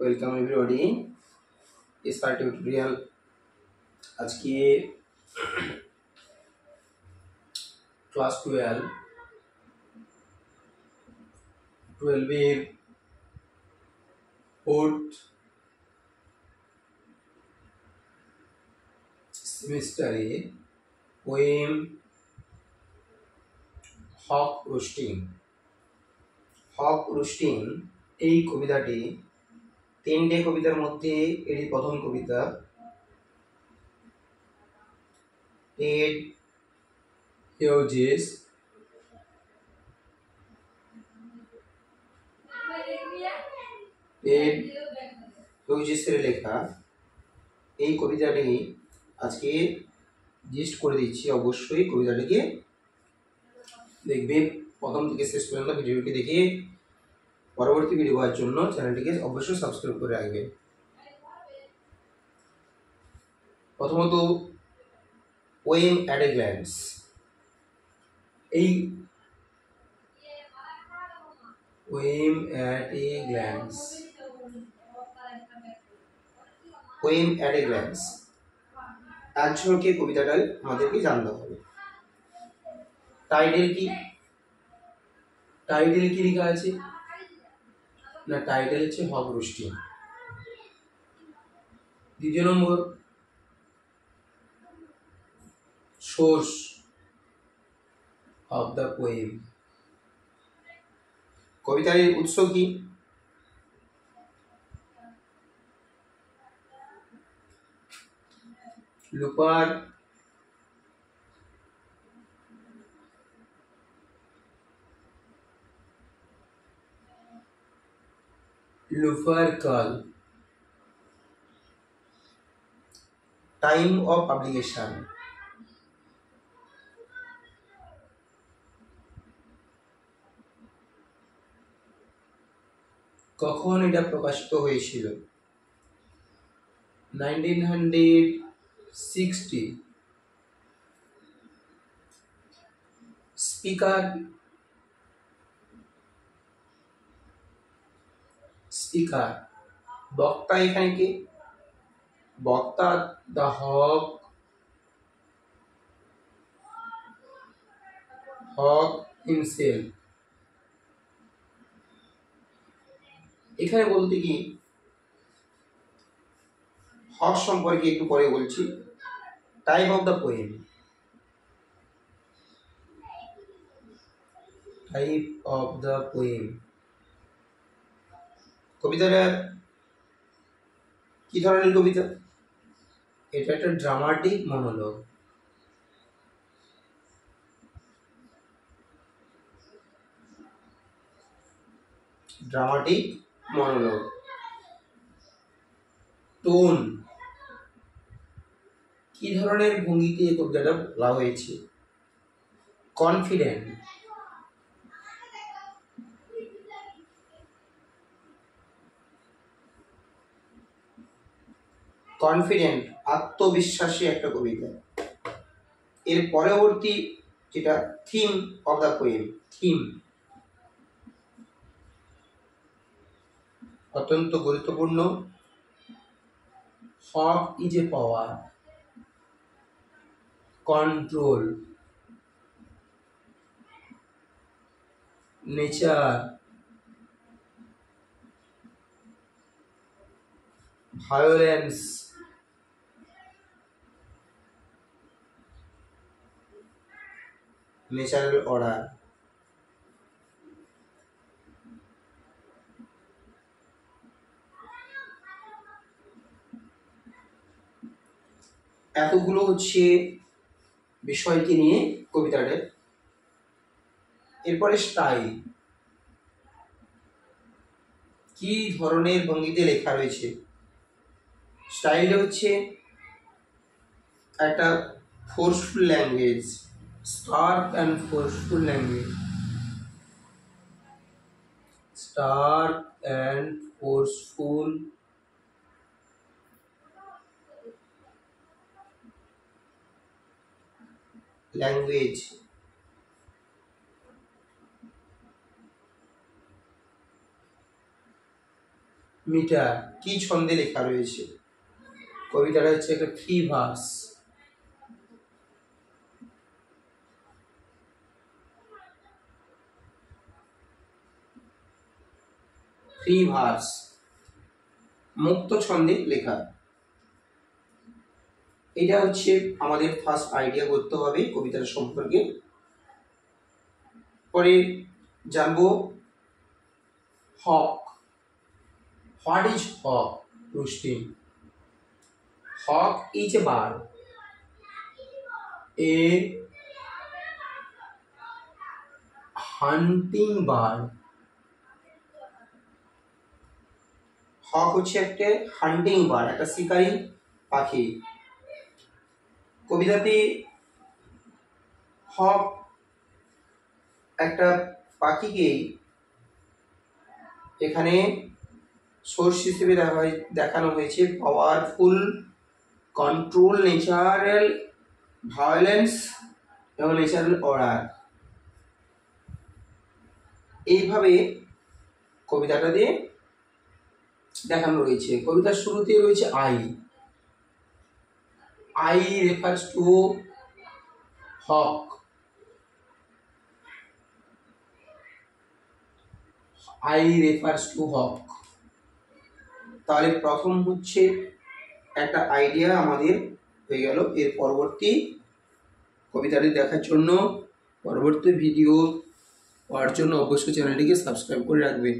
Welcome everybody. Start tutorial. আজকে class 12 এর fourth সেমিস্টারে পোয়েম হক রোস্টিং এই কবিতাটি 3টে কবিতার মধ্যে এটি প্রথম কবিতা। টেড হিউজেস এর লেখা এই কবিতাটি আজকে জিস্ট করে দিচ্ছি। অবশ্যই কবিতাটিকে দেখবে প্রথম থেকে শেষ পর্যন্ত ভিডিওটি দেখে পরবর্তী ভিডিও পাওয়ার জন্য চ্যানেলটিকে অবশ্যই সাবস্ক্রাইব করে রাখবে। প্রথমত পোয়েম অ্যাট এ গ্ল্যান্স। এই পোয়েম অ্যাট এ গ্ল্যান্স এক ঝলকে কবিতাটা আমাদেরকে জানতে হবে। টাইটেল কি লেখা আছে না? টাইটেল হচ্ছে হক রোস্টিং। দ্বিতীয় নম্বর সোর্স অফ দ্য পোয়েম। কবিতার উৎস কি? লুপার লুপারকাল। টাইম অফ পাবলিকেশন কখন এটা প্রকাশিত হয়েছিল? 1960। স্পিকার বক্তা এখানে কি? বক্তা দ্য হক হিমসেলফ। এখানে বলতে কি হক সম্পর্কে একটু পরে বলছি। Type of the poem. কবিতাটা কি ধরনের কবিতা? এটা একটা ড্রামাটিক মনোলগ। টোন কি ধরনের ভঙ্গিতে কবিতাটা বলা হয়েছে? কনফিডেন্ট। আত্মবিশ্বাসী একটা কবিতা। এর পরবর্তী যেটা theme of the poem. Theme অত্যন্ত গুরুত্বপূর্ণ। Hawk is a power, control, nature, violence, natural order. এতগুলো হচ্ছে বিষয়কে নিয়ে কবিতাটা। এরপরে স্টাইল, কি ধরনের ভঙ্গিতে লেখা রয়েছে? স্টাইল হচ্ছে একটা forceful language, stark and forceful language. Metre. কি ছন্দে লেখা রয়েছে? কবিতাটা হচ্ছে একটা ফ্রি ভার্স। ফ্রি ভার্স, মুক্ত ছন্দে লেখা। এটা হচ্ছে আমাদের ফার্স্ট আইডিয়া করতে হবে কবিতার সম্পর্কে। পরে জানবো hawk. What is hawk? Roosting. Hawk is a bird, a hunting bird. Hawk হচ্ছে একটা হান্টিং বার্ড, একটা শিকারী পাখি। কবিতাতে হক একটা পাখিকে এখানে সোর্স হিসেবে দেখানো হয়েছে। পাওয়ারফুল, কন্ট্রোল, ন্যাচারাল ভায়োলেন্স এবং ন্যাচারাল অর্ডার। এইভাবে কবিতাটা দিয়ে দেখানো রয়েছে। কবিতার শুরুতে রয়েছে I. I refers to hawk. I refers to hawk. তাহলে প্রথম হচ্ছে একটা আইডিয়া আমাদের হয়ে গেল। এর পরবর্তী কবিতাটি দেখার জন্য, পরবর্তী ভিডিও পাওয়ার জন্য অবশ্যই চ্যানেলটিকে সাবস্ক্রাইব করে রাখবে।